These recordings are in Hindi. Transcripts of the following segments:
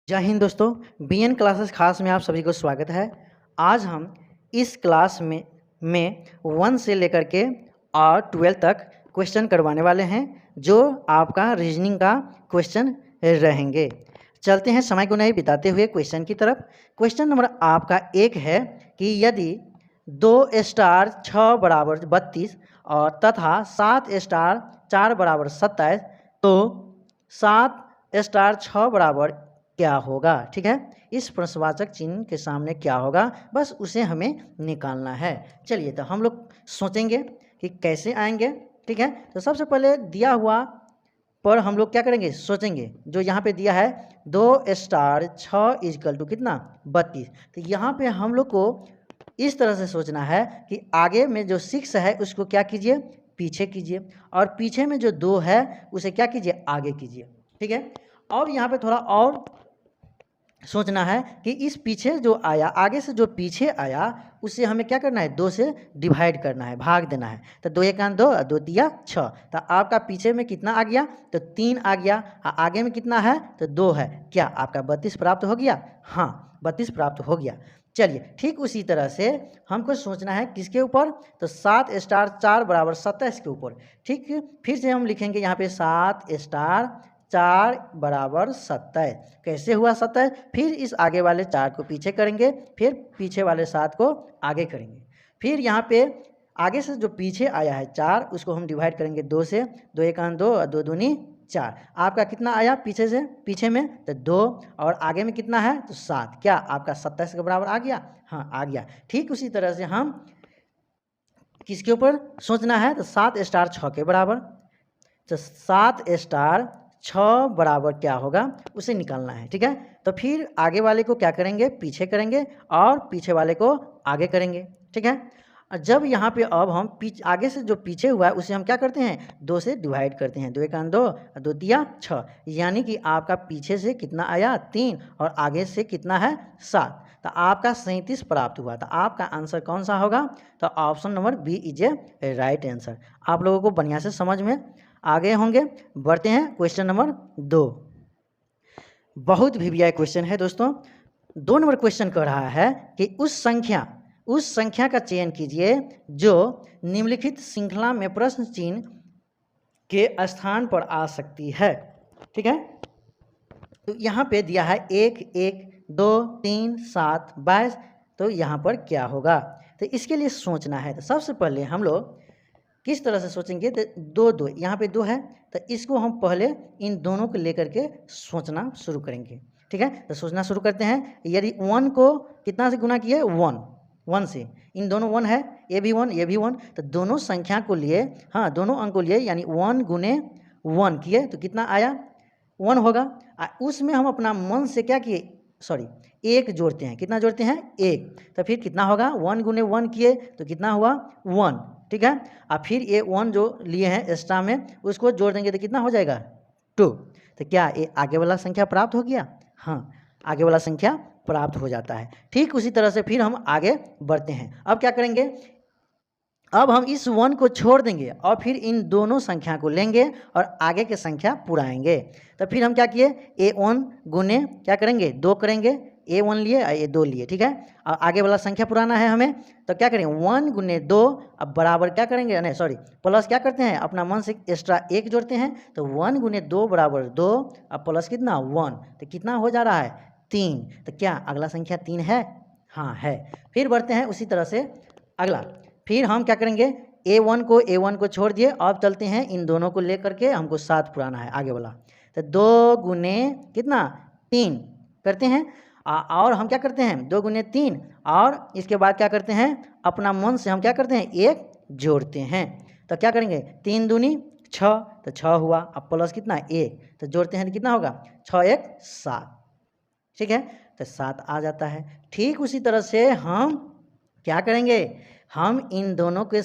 जय हिंद दोस्तों, बीएन क्लासेस खास में आप सभी को स्वागत है। आज हम इस क्लास में 1 से लेकर के और 12 तक क्वेश्चन करवाने वाले हैं, जो आपका रीजनिंग का क्वेश्चन रहेंगे। चलते हैं समय को नहीं बिताते हुए क्वेश्चन की तरफ। क्वेश्चन नंबर आपका 1 है कि यदि 2 स्टार 6 बराबर 32 और तथा 7 स्टार 4 बराबर 27, तो 7 स्टार 6 बराबर क्या होगा। ठीक है, इस प्रश्नवाचक चिन्ह के सामने क्या होगा, बस उसे हमें निकालना है। चलिए तो हम लोग सोचेंगे कि कैसे आएंगे। ठीक है, तो सबसे पहले दिया हुआ पर हम लोग क्या करेंगे, सोचेंगे। जो यहाँ पे दिया है 2 स्टार 6 इजकल टू कितना 32, तो यहाँ पे हम लोग को इस तरह से सोचना है कि आगे में जो 6 है उसको क्या कीजिए, पीछे कीजिए, और पीछे में जो 2 है उसे क्या कीजिए, आगे कीजिए। ठीक है, और यहाँ पे थोड़ा और सोचना है कि इस पीछे जो आया, आगे से जो पीछे आया, उसे हमें क्या करना है, 2 से डिवाइड करना है, भाग देना है। तो 2 1 2 और 2 3 6, तो आपका पीछे में कितना आ गया, तो 3 आ गया, आगे में कितना है, तो 2 है। क्या आपका 32 प्राप्त हो गया? हाँ, 32 प्राप्त हो गया। चलिए, ठीक उसी तरह से हमको सोचना है किसके ऊपर, तो 7 स्टार 4 बराबर 27 के ऊपर। ठीक, फिर से हम लिखेंगे यहाँ पे 7 स्टार 4 बराबर 27। कैसे हुआ 27? फिर इस आगे वाले 4 को पीछे करेंगे, फिर पीछे वाले 7 को आगे करेंगे। फिर यहाँ पे आगे से जो पीछे आया है 4, उसको हम डिवाइड करेंगे 2 से। 2 1 2 और 2 दूनी 4। आपका कितना आया पीछे से, पीछे में तो 2, और आगे में कितना है, तो 7। क्या आपका 27 के बराबर आ गया? हाँ, आ गया। ठीक उसी तरह से हम किसके ऊपर सोचना है, तो 7 स्टार 6 के बराबर। तो 7 स्टार 6 बराबर क्या होगा, उसे निकालना है। ठीक है, तो फिर आगे वाले को क्या करेंगे, पीछे करेंगे, और पीछे वाले को आगे करेंगे। ठीक है, और जब यहाँ पे अब हम आगे से जो पीछे हुआ है उसे हम क्या करते हैं, 2 से डिवाइड करते हैं। 2 1 2 और 2 3 6, यानी कि आपका पीछे से कितना आया, 3, और आगे से कितना है, 7। तो आपका 37 प्राप्त हुआ। तो आपका आंसर कौन सा होगा, तो option number B is a right answer. आप लोगों को बढ़िया से समझ में आगे होंगे। बढ़ते हैं क्वेश्चन नंबर 2। बहुत भिविया क्वेश्चन है दोस्तों। 2 नंबर क्वेश्चन कह रहा है कि उस संख्या का चयन कीजिए जो निम्नलिखित श्रृंखला में प्रश्न चिन्ह के स्थान पर आ सकती है। ठीक है, तो यहाँ पे दिया है 1 1 2 3 7 22, तो यहाँ पर क्या होगा, तो इसके लिए सोचना है। तो सबसे पहले हम लोग किस तरह से सोचेंगे, तो 2 2 यहाँ पे 2 है, तो इसको हम पहले इन दोनों को लेकर के सोचना शुरू करेंगे। ठीक है, तो सोचना शुरू करते हैं। यदि 1 को कितना से गुना किए, 1 से, इन दोनों 1 है, ये भी 1 ये भी 1, तो दोनों संख्या को लिए, हाँ दोनों अंक को लिए, यानी 1 गुने 1 किए तो कितना आया, 1 होगा। उसमें हम अपना मन से क्या किए, सॉरी 1 जोड़ते हैं। कितना जोड़ते हैं, 1, तो फिर कितना होगा, 1 गुने 1 किए तो कितना हुआ, 1। ठीक है, और फिर ये 1 जो लिए हैं एक्स्ट्रा में, उसको जोड़ देंगे तो कितना हो जाएगा, 2। तो क्या ये आगे वाला संख्या प्राप्त हो गया? हाँ, आगे वाला संख्या प्राप्त हो जाता है। ठीक उसी तरह से फिर हम आगे बढ़ते हैं। अब क्या करेंगे, अब हम इस 1 को छोड़ देंगे और फिर इन दोनों संख्या को लेंगे और आगे के संख्या पुराएंगे। तो फिर हम क्या किए, a1 गुने क्या करेंगे, 2 करेंगे, a1 लिए और a2 लिए। ठीक है, और आगे वाला संख्या पुराना है हमें, तो क्या करेंगे, 1 गुने 2, अब बराबर क्या करेंगे, नहीं सॉरी प्लस क्या करते हैं, अपना मन से एक्स्ट्रा 1 जोड़ते हैं। तो 1 गुने 2 बराबर 2, अब प्लस कितना 1, तो कितना हो जा रहा है, 3। तो क्या अगला संख्या 3 है? हाँ है। फिर बढ़ते हैं उसी तरह से अगला। फिर हम क्या करेंगे, a1 को छोड़ दिए, अब चलते हैं इन दोनों को लेकर के, हमको 7 पुराना है आगे वाला। तो 2 गुने कितना, 3 करते हैं, और हम क्या करते हैं, 2 गुने 3, और इसके बाद क्या करते हैं, अपना मन से हम क्या करते हैं, 1 जोड़ते हैं। तो क्या करेंगे, 3 दूनी 6, तो 6 हुआ, अब प्लस कितना 1, तो जोड़ते हैं तो कितना होगा, 6 1 7। ठीक है, तो 7 आ जाता है। ठीक उसी तरह से हम क्या करेंगे, हम इन दोनों के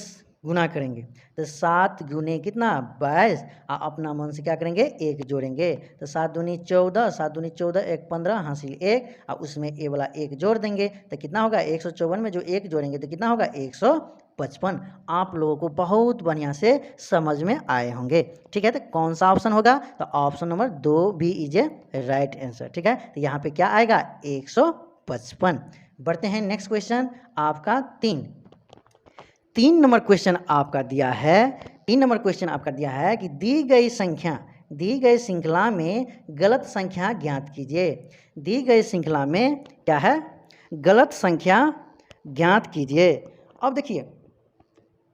गुना करेंगे। तो 7 गुने कितना 22, अपना मन से क्या करेंगे, 1 जोड़ेंगे। तो 7 दूनी 14, 7 दूनी 14, 1 15 हासिल 1, और उसमें ए वाला 1 जोड़ देंगे तो कितना होगा, 154 में जो 1 जोड़ेंगे तो कितना होगा, 105। 55। आप लोगों को बहुत बढ़िया से समझ में आए होंगे। ठीक है, तो कौन सा ऑप्शन होगा? तो option number 2 B is a right answer. ठीक है, तो यहाँ पे क्या आएगा? 155। बढ़ते हैं नेक्स्ट क्वेश्चन आपका 3 नंबर क्वेश्चन आपका दिया है। 3 नंबर क्वेश्चन आपका दिया है कि दी गई श्रृंखला में गलत संख्या ज्ञात कीजिए। दी गई श्रृंखला में क्या है? गलत संख्या ज्ञात कीजिए। अब देखिए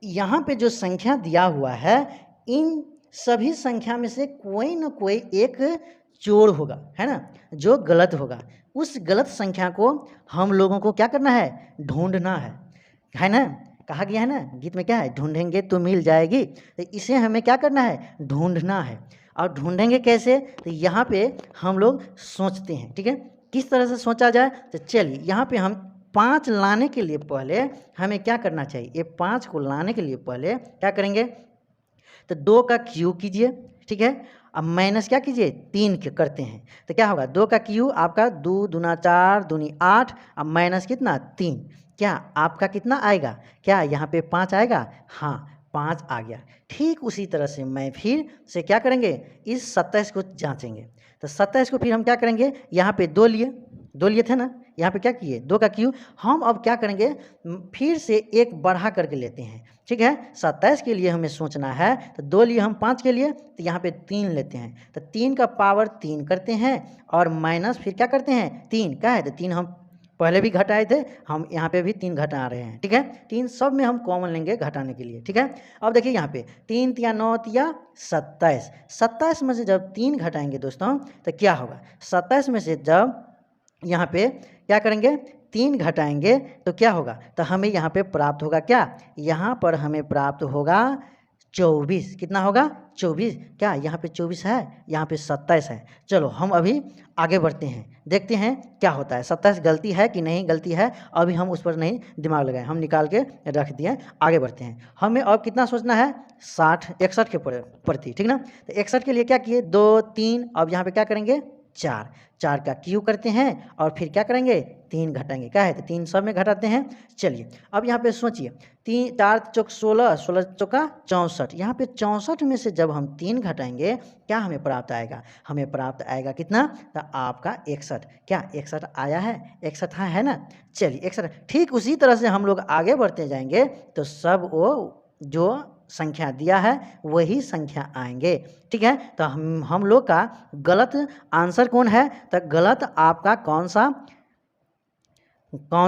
यहाँ पे जो संख्या दिया हुआ है, इन सभी संख्या में से कोई ना कोई एक जोड़ होगा, है ना, जो गलत होगा। उस गलत संख्या को हम लोगों को क्या करना है? ढूंढना है ना। कहा गया है ना गीत में, क्या है? ढूंढेंगे तो मिल जाएगी। तो इसे हमें क्या करना है? ढूंढना है। और ढूंढेंगे कैसे? तो यहाँ पे हम लोग सोचते हैं। ठीक है, किस तरह से सोचा जाए? तो चलिए यहाँ पे हम 5 लाने के लिए पहले हमें क्या करना चाहिए? ये 5 को लाने के लिए पहले क्या करेंगे? तो 2 का क्यूब कीजिए। ठीक है, अब माइनस क्या कीजिए? 3 के करते हैं तो क्या होगा? 2 का क्यूब आपका 2 दूना 4 दूनी 8, अब माइनस कितना? 3। क्या आपका कितना आएगा? क्या यहाँ पे 5 आएगा? हाँ, 5 आ गया। ठीक उसी तरह से मैं फिर से क्या करेंगे? इस 27 को जांचेंगे। तो 27 को फिर हम क्या करेंगे? यहाँ पे 2 लिए थे ना, यहाँ पे क्या किए? 2 का क्यूब। हम अब क्या करेंगे? फिर से एक बढ़ा करके लेते हैं। ठीक है, 27 के लिए हमें सोचना है, तो 2 लिए हम 5 के लिए, तो यहाँ पे 3 लेते हैं। तो 3 का पावर 3 करते हैं और माइनस फिर क्या करते हैं? 3 का है, तो 3 हम पहले भी घटाए थे, हम यहाँ पे भी 3 घटा रहे हैं। ठीक है, 3 सब में हम कॉमन लेंगे घटाने के लिए। ठीक है, अब देखिए यहाँ पे 3 तिया 9 तिया 27। 27 में से जब 3 घटाएंगे दोस्तों तो क्या होगा? 27 में से जब यहाँ पे क्या करेंगे? 3 घटाएंगे तो क्या होगा? तो हमें यहाँ पे प्राप्त होगा क्या? यहाँ पर हमें प्राप्त होगा 24। कितना होगा? 24। क्या यहाँ पे 24 है? यहाँ पे 27 है। चलो हम अभी आगे बढ़ते हैं, देखते हैं क्या होता है। 27 गलती है कि नहीं गलती है, अभी हम उस पर नहीं दिमाग लगाए, हम निकाल के रख दिए। आगे बढ़ते हैं। हमें अब कितना सोचना है? 61 के प्रति। ठीक ना, तो 61 के लिए क्या किए? 2 3, अब यहाँ पे क्या करेंगे? 4 का क्यू करते हैं और फिर क्या करेंगे? 3 घटाएंगे। क्या है? तो 3 सब में घटाते हैं। चलिए अब यहाँ पे सोचिए, 4 चौक 16, 16 चौका 64। यहाँ पे 64 में से जब हम 3 घटाएंगे क्या हमें प्राप्त आएगा? हमें प्राप्त आएगा कितना? तो आपका 61। क्या 61 आया है? 61 है ना। चलिए 61। ठीक उसी तरह से हम लोग आगे बढ़ते जाएंगे तो सब वो जो संख्या दिया है वही संख्या आएंगे। ठीक है, तो हम लोग का गलत आंसर कौन है? तो गलत आपका कौन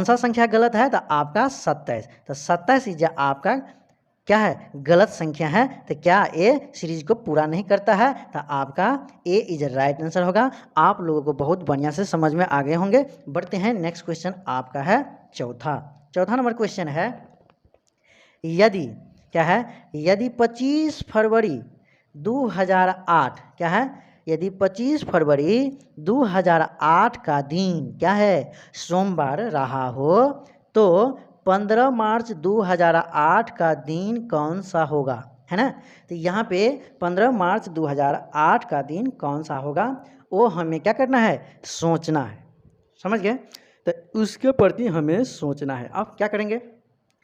सा संख्या गलत है? तो आपका 27। तो 27 इज आपका क्या है? गलत संख्या है। तो क्या ए सीरीज को पूरा नहीं करता है? तो आपका ए इज राइट आंसर होगा। आप लोगों को बहुत बढ़िया से समझ में आ गए होंगे। बढ़ते हैं नेक्स्ट क्वेश्चन आपका है चौथा नंबर क्वेश्चन है, यदि क्या है? यदि 25 फरवरी 2008 क्या है? यदि 25 फरवरी 2008 का दिन क्या है? सोमवार रहा हो तो 15 मार्च 2008 का दिन कौन सा होगा? है ना, तो यहाँ पे 15 मार्च 2008 का दिन कौन सा होगा वो हमें क्या करना है? सोचना है। समझ गए? तो उसके प्रति हमें सोचना है। अब क्या करेंगे?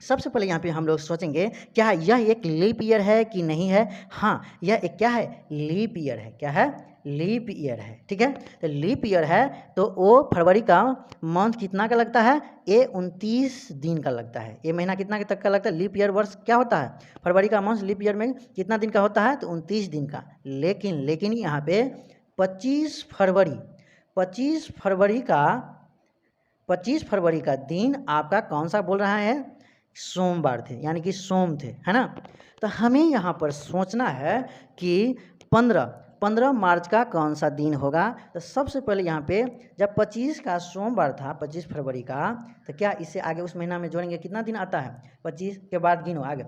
सबसे पहले यहाँ पे हम लोग सोचेंगे क्या यह एक लीप ईयर है कि नहीं है। हाँ, यह एक क्या है? लीप ईयर है। क्या है? लीप ईयर है। ठीक है, तो लीप ईयर है तो वो फरवरी का मंथ कितना का लगता है? ये 29 दिन का लगता है। ये महीना कितना तक का लगता है? लीप ईयर वर्ष क्या होता है? फरवरी का मंथ लीप ईयर में कितना दिन का होता है? तो 29 दिन का। लेकिन यहाँ पे 25 फरवरी का दिन आपका कौन सा बोल रहा है? सोमवार थे, यानी कि सोम थे, है ना। तो हमें यहाँ पर सोचना है कि 15 मार्च का कौन सा दिन होगा। तो सबसे पहले यहाँ पे जब 25 का सोमवार था, 25 फरवरी का, तो क्या इससे आगे उस महीना में जोड़ेंगे कितना दिन आता है? 25 के बाद गिनो आगे,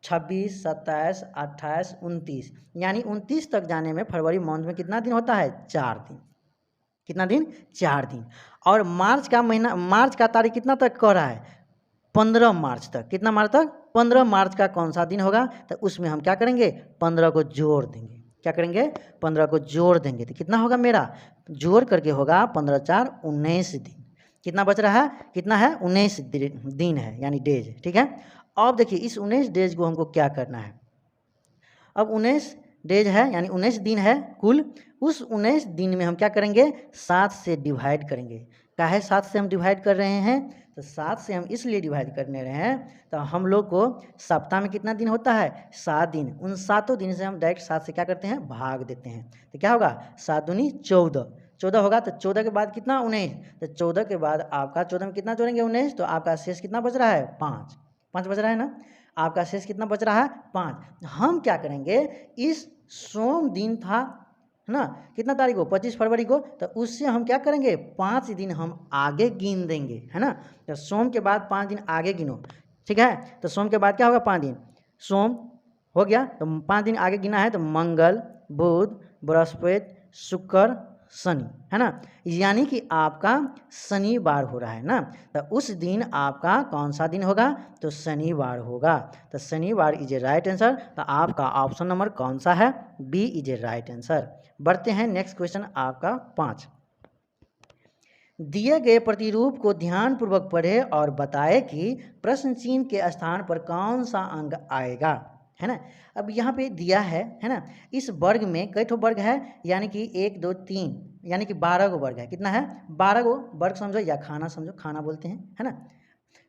26, 27, 28, 29, यानी 29 तक जाने में फरवरी मंथ में कितना दिन होता है? 4 दिन। कितना दिन? 4 दिन। और मार्च का तारीख कितना तक कह रहा है? 15 मार्च तक। कितना मार्च तक? 15 मार्च का कौन सा दिन होगा? तो उसमें हम क्या करेंगे? 15 को जोड़ देंगे। क्या करेंगे? 15 को जोड़ देंगे तो कितना होगा मेरा? जोड़ करके होगा 15 4 19 दिन। कितना बच रहा है? कितना है? 19 दिन है, यानी डेज। ठीक है, अब देखिए इस 19 डेज को हमको क्या करना है। अब 19 डेज है यानी 19 दिन है कुल। उस 19 दिन में हम क्या करेंगे, 7 से डिवाइड करेंगे। काहे 7 से हम डिवाइड कर रहे हैं, तो 7 से हम इसलिए डिवाइड करने रहे हैं, तो हम लोग को सप्ताह में कितना दिन होता है, 7 दिन। उन 7 दिन से हम डायरेक्ट 7 से क्या करते हैं, भाग देते हैं। तो क्या होगा, 7 दूनी 14, 14 होगा। तो 14 के बाद कितना, 19। तो 14 के बाद आपका 14 में कितना जोड़ेंगे, 19। तो आपका शेष कितना बच रहा है, 5, 5 बच रहा है ना। आपका शेष कितना बच रहा है, 5। हम क्या करेंगे, इस सोम दिन था है ना, कितना तारीख को, 25 फरवरी को, तो उससे हम क्या करेंगे, 5 दिन हम आगे गिन देंगे, है ना। तो सोम के बाद 5 दिन आगे गिनो, ठीक है। तो सोम के बाद क्या होगा, 5 दिन, सोम हो गया, तो 5 दिन आगे गिना है, तो मंगल, बुध, बृहस्पति, शुक्र, शनि, है ना। यानी कि आपका शनिवार हो रहा है ना। तो उस दिन आपका कौन सा दिन होगा, तो शनिवार होगा। तो शनिवार इज ए राइट आंसर। तो आपका ऑप्शन नंबर कौन सा है, B is a right answer. बढ़ते हैं नेक्स्ट क्वेश्चन आपका 5। दिए गए प्रतिरूप को ध्यानपूर्वक पढ़े और बताए कि प्रश्न चिन्ह के स्थान पर कौन सा अंक आएगा, है ना। अब यहाँ पे दिया है ना। इस वर्ग में कई ठो वर्ग है, यानी कि 1 2 3 यानी कि 12 गो वर्ग है। कितना है, 12 गो वर्ग समझो, या खाना समझो, खाना बोलते हैं, है ना।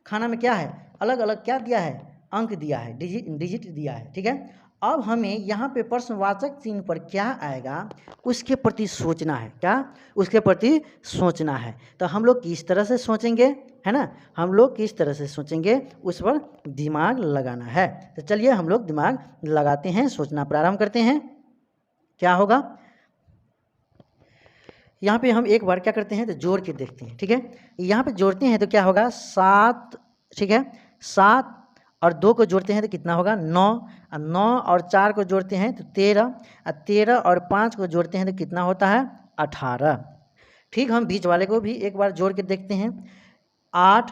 खाना में क्या है, अलग अलग क्या दिया है, अंक दिया है, डिजिट दिया है, ठीक है। अब हमें यहाँ पे प्रश्नवाचक चिन्ह पर क्या आएगा उसके प्रति सोचना है। क्या, उसके प्रति सोचना है। तो हम लोग किस तरह से सोचेंगे, है ना, हम लोग किस तरह से सोचेंगे उस पर दिमाग लगाना है। तो चलिए हम लोग दिमाग लगाते हैं, सोचना प्रारंभ करते हैं। क्या होगा, यहाँ पे हम एक बार क्या करते हैं, तो जोड़ के देखते हैं, ठीक है। यहाँ पे जोड़ते हैं तो क्या होगा, 7, ठीक है। 7 और 2 को जोड़ते हैं तो कितना होगा, 9। 9 और 4 को जोड़ते हैं तो 13। 13 और 5 को जोड़ते हैं तो कितना होता है, 18। ठीक, हम बीच वाले को भी एक बार जोड़ के देखते हैं। 8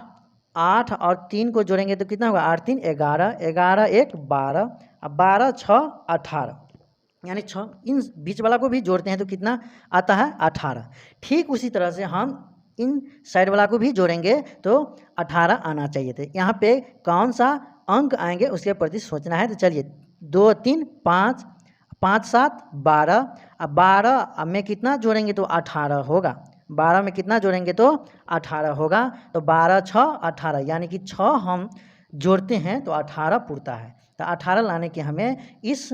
8 और 3 को जोड़ेंगे तो कितना होगा, 8 3 11, 11 1 12, 12 6 18, यानी 6। इन बीच वाला को भी जोड़ते हैं तो कितना आता है, 18। ठीक उसी तरह से हम इन साइड वाला को भी जोड़ेंगे तो 18 आना चाहिए थे। यहाँ पे कौन सा अंक आएंगे उसके प्रति सोचना है। तो चलिए 2 3 5, 5 7 12, अब 12 में कितना जोड़ेंगे तो 18 होगा। 12 में कितना जोड़ेंगे तो 18 होगा। तो 12 6 18, यानी कि 6 हम जोड़ते हैं तो 18 पुरता है। तो 18 लाने के हमें इस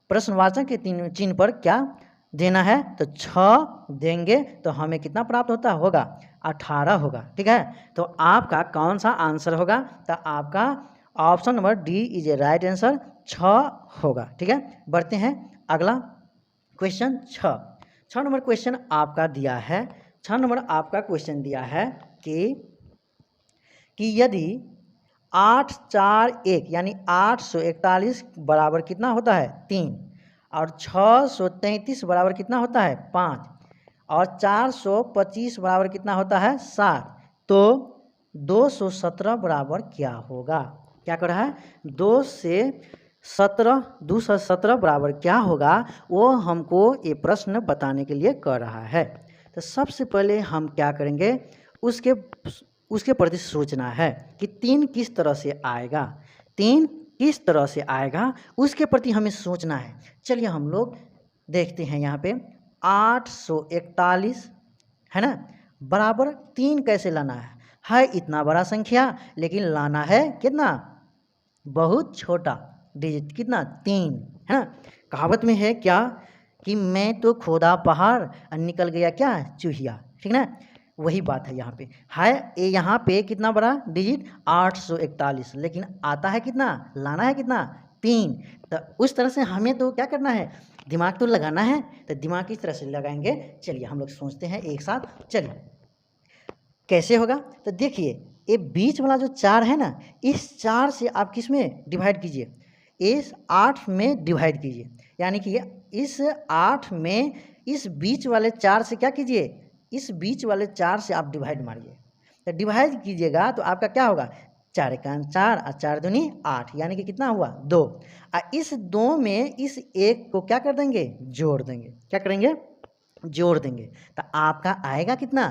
प्रश्नवाचक के चिन्ह पर क्या देना है, तो 6 देंगे तो हमें कितना प्राप्त होता होगा, 18 होगा, ठीक है। तो आपका कौन सा आंसर होगा, तो आपका option number D is a right answer, 6 होगा, ठीक है। बढ़ते हैं अगला क्वेश्चन 6 नंबर क्वेश्चन आपका दिया है। 6 नंबर आपका क्वेश्चन दिया है कि यदि 8 4 1 यानी 841 बराबर कितना होता है, 3, और 633 बराबर कितना होता है, 5, और 425 बराबर कितना होता है, 7, तो 217 बराबर क्या होगा। क्या कर रहा है, 217 बराबर क्या होगा, वो हमको ये प्रश्न बताने के लिए कर रहा है। तो सबसे पहले हम क्या करेंगे, उसके प्रति सोचना है कि 3 किस तरह से आएगा, 3 किस तरह से आएगा उसके प्रति हमें सोचना है। चलिए हम लोग देखते हैं यहाँ पे 841 है ना, बराबर 3 कैसे लाना है इतना बड़ा संख्या, लेकिन लाना है कितना, बहुत छोटा डिजिट, कितना, 3, है ना। कहावत में है क्या कि मैं तो खोदा पहाड़ और निकल गया क्या चूहिया, ठीक ना। वही बात है यहाँ पे है। यहाँ पे कितना बड़ा डिजिट 841, लेकिन आता है कितना, लाना है कितना, 3। तो उस तरह से हमें तो क्या करना है, दिमाग तो लगाना है। तो दिमाग किस तरह से लगाएंगे, चलिए हम लोग सोचते हैं एक साथ। चलिए कैसे होगा, तो देखिए ये बीच वाला जो 4 है ना, इस 4 से आप किस में डिवाइड कीजिए, इस 8 में डिवाइड कीजिए। यानी कि इस 8 में इस बीच वाले 4 से क्या कीजिए, इस बीच वाले 4 से आप डिवाइड मारिए। तो डिवाइड कीजिएगा तो आपका क्या होगा, 4 का 4 और 4 दूनी 8, यानी कि कितना हुआ, 2। और इस 2 में इस 1 को क्या कर देंगे, जोड़ देंगे। क्या करेंगे, जोड़ देंगे। तो आपका आएगा कितना,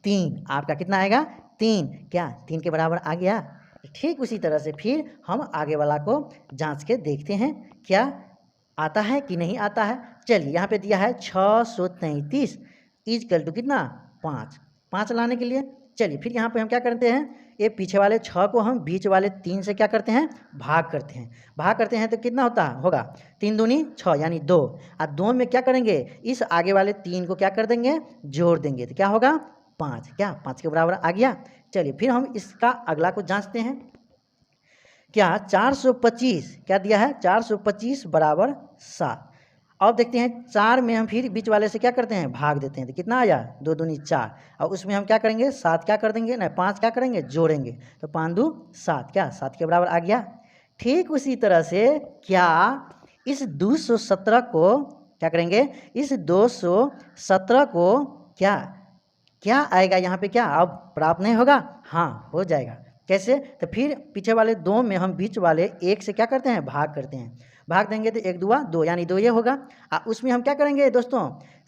3। आपका कितना आएगा, 3। क्या 3 के बराबर आ गया, ठीक उसी तरह से फिर हम आगे वाला को जांच के देखते हैं क्या आता है कि नहीं आता है। चलिए यहाँ पे दिया है 633 इजकल टू कितना 5 लाने के लिए चलिए फिर यहाँ पे हम क्या करते हैं, ये पीछे वाले 6 को हम बीच वाले 3 से क्या करते हैं, भाग करते हैं तो कितना होगा 3 दूनी 6 यानी 2 और 2 में क्या करेंगे, इस आगे वाले 3 को क्या कर देंगे, जोड़ देंगे तो क्या होगा 5, क्या 5 के बराबर आ गया। चलिए फिर हम इसका अगला को जांचते हैं, क्या 425 क्या दिया है 425 बराबर 7। अब देखते हैं 4 में हम फिर बीच वाले से क्या करते हैं, भाग देते हैं तो कितना आया 2 दूनी 4 और उसमें हम क्या करेंगे 7 क्या कर देंगे ना 5 क्या करेंगे जोड़ेंगे तो 5 2 7 क्या 7 के बराबर आ गया। ठीक उसी तरह से क्या इस 217 को क्या करेंगे, इस 217 को क्या आएगा यहाँ पे, क्या अब प्राप्त नहीं होगा, हाँ हो जाएगा। कैसे, तो फिर पीछे वाले 2 में हम बीच वाले 1 से क्या करते हैं, भाग करते हैं, भाग देंगे तो 1 2 2 यानी 2 ये होगा। उसमें हम क्या करेंगे दोस्तों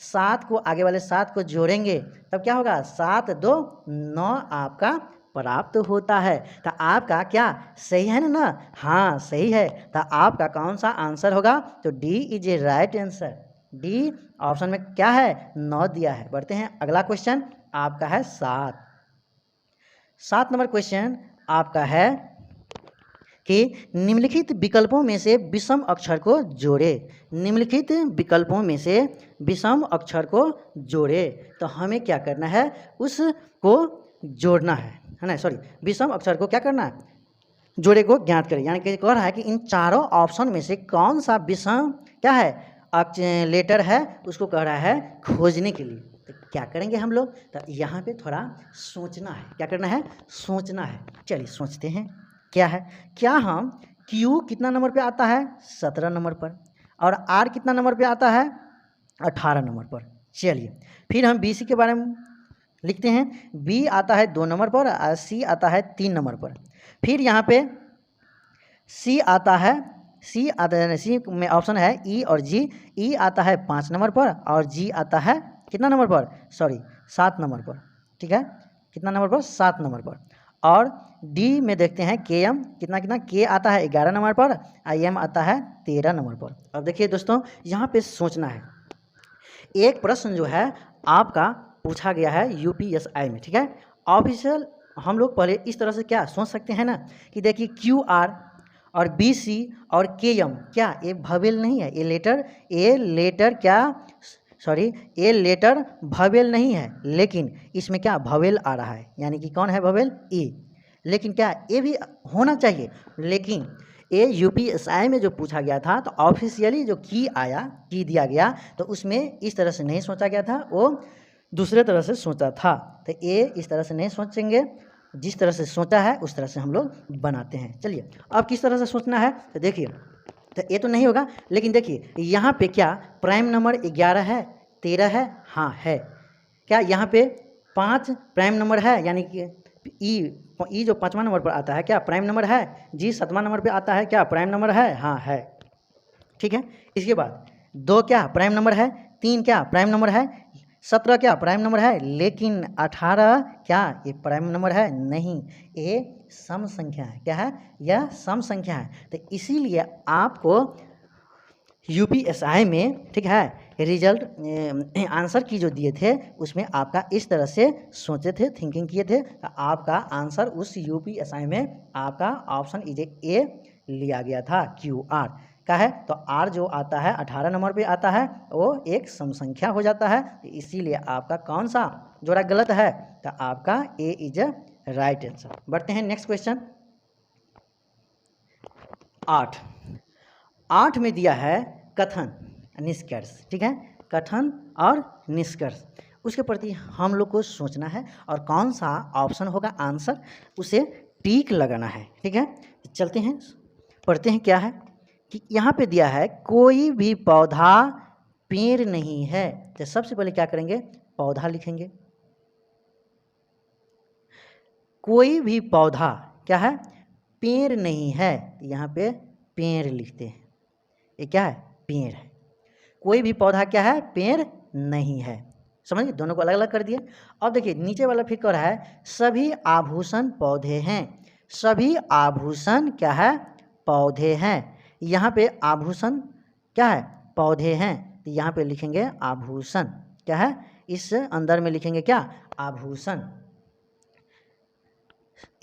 7 को आगे वाले 7 को जोड़ेंगे तब क्या होगा 7 2 9 आपका प्राप्त होता है। तो आपका क्या सही है ना, हाँ सही है। तो आपका कौन सा आंसर होगा, तो D is a right answer. D option में क्या है 9 दिया है। बढ़ते हैं अगला क्वेश्चन आपका है 7 नंबर क्वेश्चन आपका है कि निम्नलिखित विकल्पों में से विषम अक्षर को जोड़े। निम्नलिखित विकल्पों में से विषम अक्षर को जोड़े तो हमें क्या करना है, उसको जोड़ना है ना, सॉरी विषम अक्षर को क्या करना है, जोड़े को ज्ञात करें। यानी कि कह रहा है कि इन चारों ऑप्शन में से कौन सा विषम क्या है लेटर है, उसको कह रहा है खोजने के लिए। तो क्या करेंगे हम लोग, तो यहाँ पे थोड़ा सोचना है, क्या करना है सोचना है। चलिए सोचते हैं क्या है, क्या हम Q कितना नंबर पे आता है 17 नंबर पर और R कितना नंबर पे आता है 18 नंबर पर। चलिए फिर हम BC के बारे में लिखते हैं, B आता है 2 नंबर पर और C आता है 3 नंबर पर। फिर यहाँ पे C आता है C में ऑप्शन है E और G। E आता है 5 नंबर पर और G आता है कितना नंबर पर, सॉरी 7 नंबर पर, ठीक है कितना नंबर पर 7 नंबर पर। और D में देखते हैं KM कितना K आता है 11 नंबर पर, IM आता है 13 नंबर पर। अब देखिए दोस्तों यहाँ पे सोचना है, एक प्रश्न जो है आपका पूछा गया है UPSI में, ठीक है ऑफिशियल। हम लोग पहले इस तरह से क्या सोच सकते हैं ना कि देखिए QR और BC और KM क्या ये भवेल नहीं है, ये लेटर क्या सॉरी ये लेटर भवेल नहीं है, लेकिन इसमें क्या भवेल आ रहा है, यानी कि कौन है भवेल E। लेकिन क्या ये भी होना चाहिए, लेकिन ये UPSI में जो पूछा गया था तो ऑफिशियली जो की दिया गया तो उसमें इस तरह से नहीं सोचा गया था, वो दूसरे तरह से सोचा था। तो ये इस तरह से नहीं सोचेंगे, जिस तरह से सोचा है उस तरह से हम लोग बनाते हैं। चलिए अब किस तरह से सोचना है, तो देखिए तो ये तो नहीं होगा, लेकिन देखिए यहाँ पे क्या प्राइम नंबर 11 है 13 है, हाँ है। क्या यहाँ पे 5 प्राइम नंबर है, यानी कि ई जो 5वां नंबर पर आता है क्या प्राइम नंबर है, जी 7वां नंबर पे आता है क्या प्राइम नंबर है, हाँ है, ठीक है। इसके बाद 2 क्या प्राइम नंबर है, 3 क्या प्राइम नंबर है, 17 क्या प्राइम नंबर है, लेकिन 18 क्या ये प्राइम नंबर है, नहीं ये सम संख्या है। क्या है, यह सम संख्या है। तो इसीलिए आपको UPSI में, ठीक है रिजल्ट आंसर की जो दिए थे उसमें आपका इस तरह से सोचे थे, थिंकिंग किए थे, तो आपका आंसर उस UPSI में आपका ऑप्शन A लिया गया था QR का है। तो R जो आता है 18 नंबर पे आता है वो एक सम संख्या हो जाता है, तो इसीलिए आपका कौन सा जोड़ा गलत है, तो आपका A इज राइट आंसर। बढ़ते हैं नेक्स्ट क्वेश्चन 8 में दिया है कथन निष्कर्ष, ठीक है कथन और निष्कर्ष, उसके प्रति हम लोग को सोचना है और कौन सा ऑप्शन होगा आंसर उसे टिक लगाना है, ठीक है। चलते हैं पढ़ते हैं क्या है कि यहाँ पे दिया है कोई भी पौधा पेड़ नहीं है, तो सबसे पहले क्या करेंगे पौधा लिखेंगे। कोई भी पौधा क्या है पेड़ नहीं है, यहाँ पे पेड़ लिखते हैं, ये क्या है पेड़ है। कोई भी पौधा क्या है पेड़ नहीं है, समझिए दोनों को अलग अलग कर दिया। अब देखिए नीचे वाला फिर कह रहा है सभी आभूषण पौधे हैं, सभी आभूषण क्या है, पौधे हैं। यहाँ पे आभूषण क्या है, पौधे हैं, तो यहाँ पे लिखेंगे आभूषण क्या है, इस अंदर में लिखेंगे क्या, आभूषण।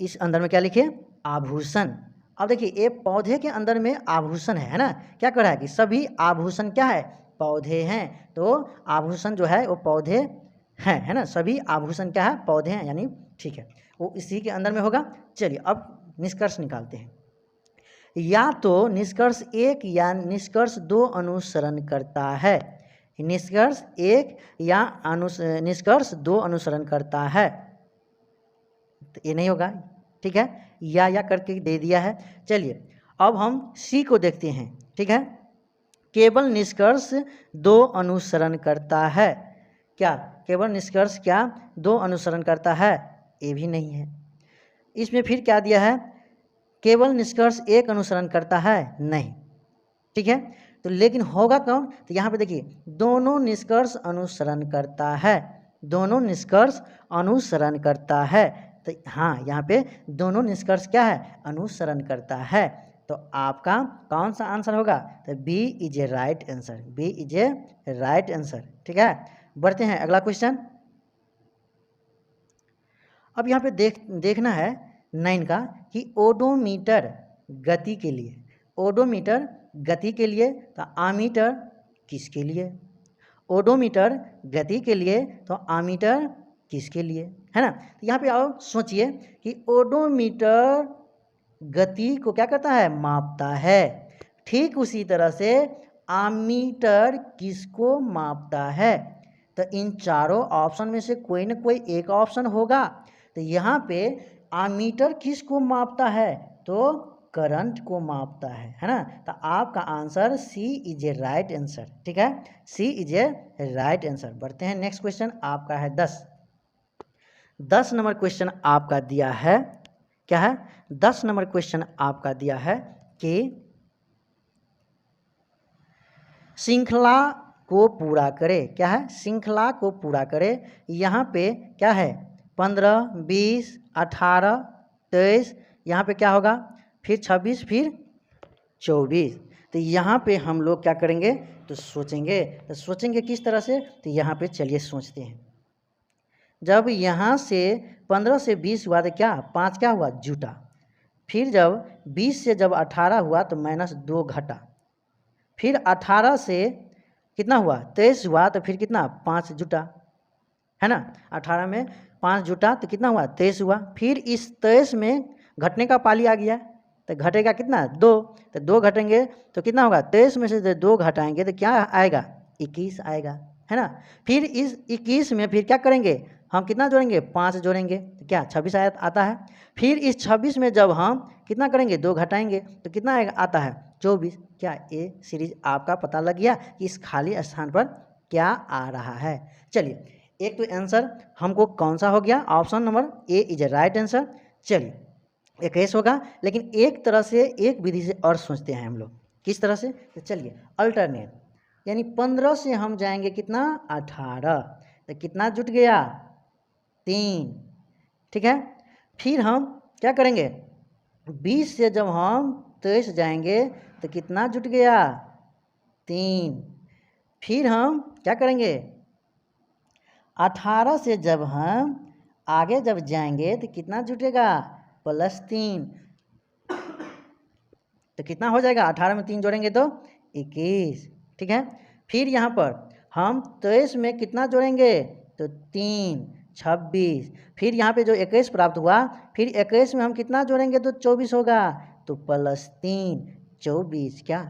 इस अंदर में क्या लिखे, आभूषण। अब देखिए ये पौधे के अंदर में आभूषण है ना, क्या कर रहा है कि सभी आभूषण क्या है, पौधे हैं। तो आभूषण जो है वो पौधे हैं, है ना, सभी आभूषण क्या है, पौधे हैं, यानी ठीक है वो इसी के अंदर में होगा। चलिए अब निष्कर्ष निकालते हैं। या तो निष्कर्ष 1 या निष्कर्ष 2 अनुसरण करता है। निष्कर्ष 1 या निष्कर्ष 2 अनुसरण करता है, तो ये नहीं होगा, ठीक है, या करके दे दिया है। चलिए अब हम सी को देखते हैं, ठीक है। केवल निष्कर्ष 2 अनुसरण करता है, क्या केवल निष्कर्ष क्या 2 अनुसरण करता है, ये भी नहीं है। इसमें फिर क्या दिया है, केवल निष्कर्ष 1 अनुसरण करता है, नहीं, ठीक है। तो लेकिन होगा कौन, तो यहाँ पे देखिए दोनों निष्कर्ष अनुसरण करता है, दोनों निष्कर्ष अनुसरण करता है। तो हाँ यहाँ पे दोनों निष्कर्ष क्या है, अनुसरण करता है। तो आपका कौन सा आंसर होगा, तो B is a right answer, B is a right answer, ठीक है। बढ़ते हैं अगला क्वेश्चन। अब यहाँ पे देखना है 9 का कि ओडोमीटर गति के लिए, ओडोमीटर गति के लिए, तो आमीटर किसके लिए, ओडोमीटर गति के लिए तो आमीटर किसके लिए, है ना। तो यहाँ पे आओ सोचिए कि ओडोमीटर गति को क्या करता है, मापता है। ठीक उसी तरह से आमीटर किसको मापता है, तो इन चारों ऑप्शन में से कोई ना कोई एक ऑप्शन होगा। तो यहाँ पे आमीटर किसको मापता है, तो करंट को मापता है ना। तो आपका answer C is a right answer, ठीक है, C is a right answer. बढ़ते हैं नेक्स्ट क्वेश्चन, आपका है 10 नंबर क्वेश्चन आपका दिया है, क्या है, 10 नंबर क्वेश्चन आपका दिया है कि श्रृंखला को पूरा करे, क्या है, श्रृंखला को पूरा करे। यहाँ पे क्या है 15, 20, 18, 23, यहाँ पे क्या होगा फिर 26, फिर 24। तो यहाँ पे हम लोग क्या करेंगे, तो सोचेंगे किस तरह से, तो यहाँ पे चलिए सोचते हैं। जब यहाँ से 15 से 20 हुआ तो क्या 5 क्या हुआ जुटा, फिर जब 20 से जब 18 हुआ तो -2 घटा, फिर 18 से कितना हुआ 23 हुआ तो फिर कितना 5 जुटा, है ना। 18 में 5 जुटा तो कितना हुआ 23 हुआ, फिर इस 23 में घटने का पाली आ गया तो घटेगा कितना 2, तो 2 घटेंगे तो कितना होगा 23 में से 2 घटाएंगे तो क्या आएगा 21 आएगा, है ना। फिर इस 21 में फिर क्या करेंगे हम कितना जोड़ेंगे 5 जोड़ेंगे तो क्या 26 आता है। फिर इस 26 में जब हम कितना करेंगे 2 घटाएंगे तो कितना आएगा आता है 24। क्या ये सीरीज आपका पता लग गया कि इस खाली स्थान पर क्या आ रहा है। चलिए एक तो आंसर हमको कौन सा हो गया, option number A is a right answer. चलिए 21 होगा, लेकिन एक तरह से एक विधि से और सोचते हैं हम लोग, किस तरह से, तो चलिए अल्टरनेट, यानी 15 से हम जाएंगे कितना 18, तो कितना जुट गया 3, ठीक है। फिर हम क्या करेंगे 20 से जब हम 23 जाएंगे तो कितना जुट गया 3, फिर हम क्या करेंगे 18 से जब हम आगे जब जाएंगे तो कितना जुटेगा +3, तो कितना हो जाएगा 18 में 3 जोड़ेंगे तो 21, ठीक है। फिर यहाँ पर हम 23 में कितना जोड़ेंगे तो 3, 26, फिर यहाँ पे जो 21 प्राप्त हुआ फिर 21 में हम कितना जोड़ेंगे तो 24 होगा, तो +3 24। क्या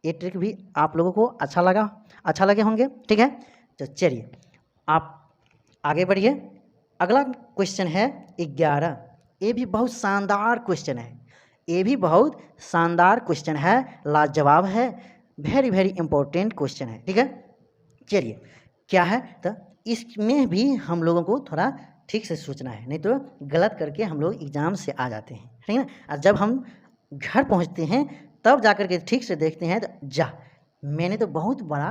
ये ट्रिक भी आप लोगों को अच्छा लगे होंगे, ठीक है। तो चलिए आप आगे बढ़िए। अगला क्वेश्चन है 11, ये भी बहुत शानदार क्वेश्चन है, ये भी बहुत शानदार क्वेश्चन है, लाजवाब है, वेरी वेरी इंपॉर्टेंट क्वेश्चन है, ठीक है। चलिए क्या है, तो इसमें भी हम लोगों को थोड़ा ठीक से सोचना है, नहीं तो गलत करके हम लोग एग्ज़ाम से आ जाते हैं, ठीक है ना। और जब हम घर पहुंचते हैं तब जा कर के ठीक से देखते हैं तो मैंने तो बहुत बड़ा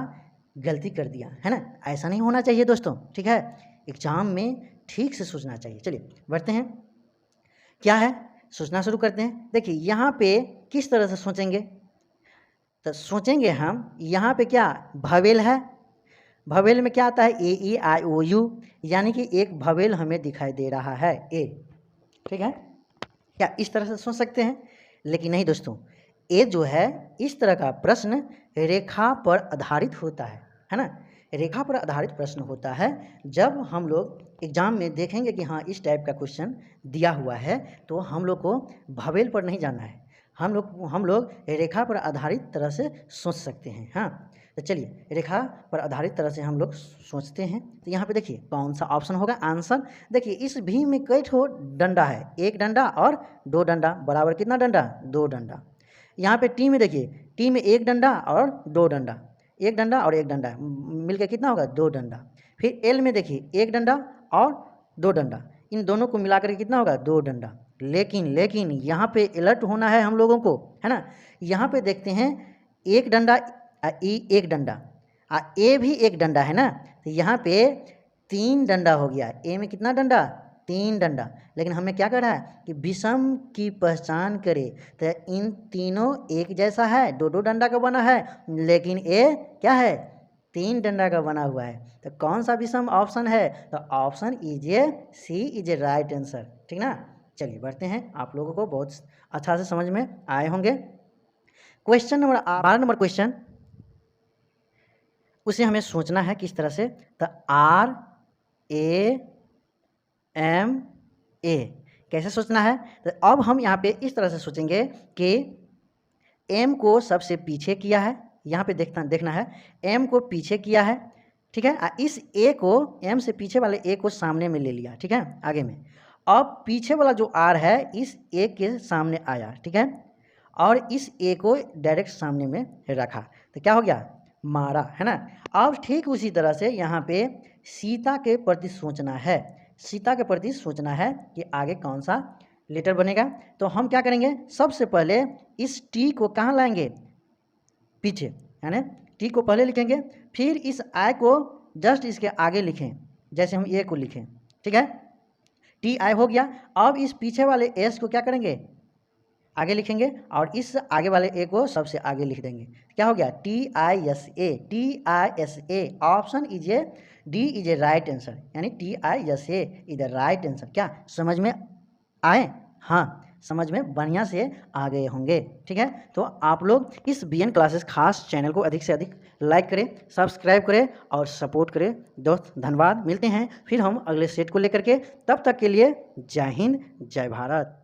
गलती कर दिया, है ना। ऐसा नहीं होना चाहिए दोस्तों, ठीक है। एग्ज़ाम में ठीक से सोचना चाहिए। चलिए बढ़ते हैं। क्या है, सोचना शुरू करते हैं। देखिए यहाँ पे किस तरह से सोचेंगे, तो सोचेंगे हम यहाँ पे क्या भवेल है, भवेल में क्या आता है ए ई आई ओ यू, यानी कि एक भवेल हमें दिखाई दे रहा है ए, ठीक है। क्या इस तरह से सोच सकते हैं? लेकिन नहीं दोस्तों, ये जो है इस तरह का प्रश्न रेखा पर आधारित होता है ना। रेखा पर आधारित प्रश्न होता है। जब हम लोग एग्जाम में देखेंगे कि हाँ इस टाइप का क्वेश्चन दिया हुआ है, तो हम लोग को भवेल पर नहीं जाना है, हम लोग रेखा पर आधारित तरह से सोच सकते हैं। हाँ, तो चलिए रेखा पर आधारित तरह से हम लोग सोचते हैं। तो यहाँ पे देखिए कौन सा ऑप्शन होगा आंसर। देखिए इस भी में कई ठो डंडा है, एक डंडा और दो डंडा, बराबर कितना डंडा, दो डंडा। यहाँ पे टी में देखिए, टी में एक डंडा और दो डंडा, एक डंडा और एक डंडा मिलकर कितना होगा, दो डंडा। फिर एल में देखिए एक डंडा और दो डंडा, इन दोनों को मिलाकर कितना होगा, दो डंडा। लेकिन यहाँ पे अलर्ट होना है हम लोगों को, है ना। यहाँ पे देखते हैं एक डंडा ई एक डंडा, ए भी एक डंडा है ना, तो यहाँ पे तीन डंडा हो गया। ए में कितना डंडा, तीन डंडा। लेकिन हमें क्या कर रहा है कि विषम की पहचान करे, तो इन तीनों एक जैसा है, दो दो डंडा का बना है, लेकिन ए क्या है, तीन डंडा का बना हुआ है। तो कौन सा विषम ऑप्शन है, तो option is a C is a right answer, ठीक ना। चलिए बढ़ते हैं, आप लोगों को बहुत अच्छा से समझ में आए होंगे। क्वेश्चन नंबर 12 नंबर क्वेश्चन, उसे हमें सोचना है किस तरह से, तो आर ए एम ए कैसे सोचना है। तो अब हम यहाँ पे इस तरह से सोचेंगे कि एम को सबसे पीछे किया है, यहाँ पे देखना है एम को पीछे किया है, ठीक है। इस ए को, एम से पीछे वाले ए को सामने में ले लिया, ठीक है, आगे में। अब पीछे वाला जो आर है इस ए के सामने आया, ठीक है, और इस ए को डायरेक्ट सामने में रखा, तो क्या हो गया, मारा, है ना। अब ठीक उसी तरह से यहाँ पे सीता के प्रति सोचना है, सीता के प्रति सोचना है कि आगे कौन सा लेटर बनेगा। तो हम क्या करेंगे, सबसे पहले इस टी को कहाँ लाएंगे, पीछे, यानी टी को पहले लिखेंगे, फिर इस आई को जस्ट इसके आगे लिखें, जैसे हम ए को लिखें, ठीक है, टी आई हो गया। अब इस पीछे वाले एस को क्या करेंगे, आगे लिखेंगे, और इस आगे वाले ए को सबसे आगे लिख देंगे, क्या हो गया, T I S A, T I S A. Option is A D is a right answer, यानी T I S A is the right answer. क्या समझ में आए, हाँ समझ में बढ़िया से आ गए होंगे, ठीक है। तो आप लोग इस बीएन क्लासेस खास चैनल को अधिक से अधिक लाइक करें, सब्सक्राइब करें और सपोर्ट करें। दोस्त धन्यवाद, मिलते हैं फिर हम अगले सेट को लेकर के, तब तक के लिए जय हिंद जय भारत।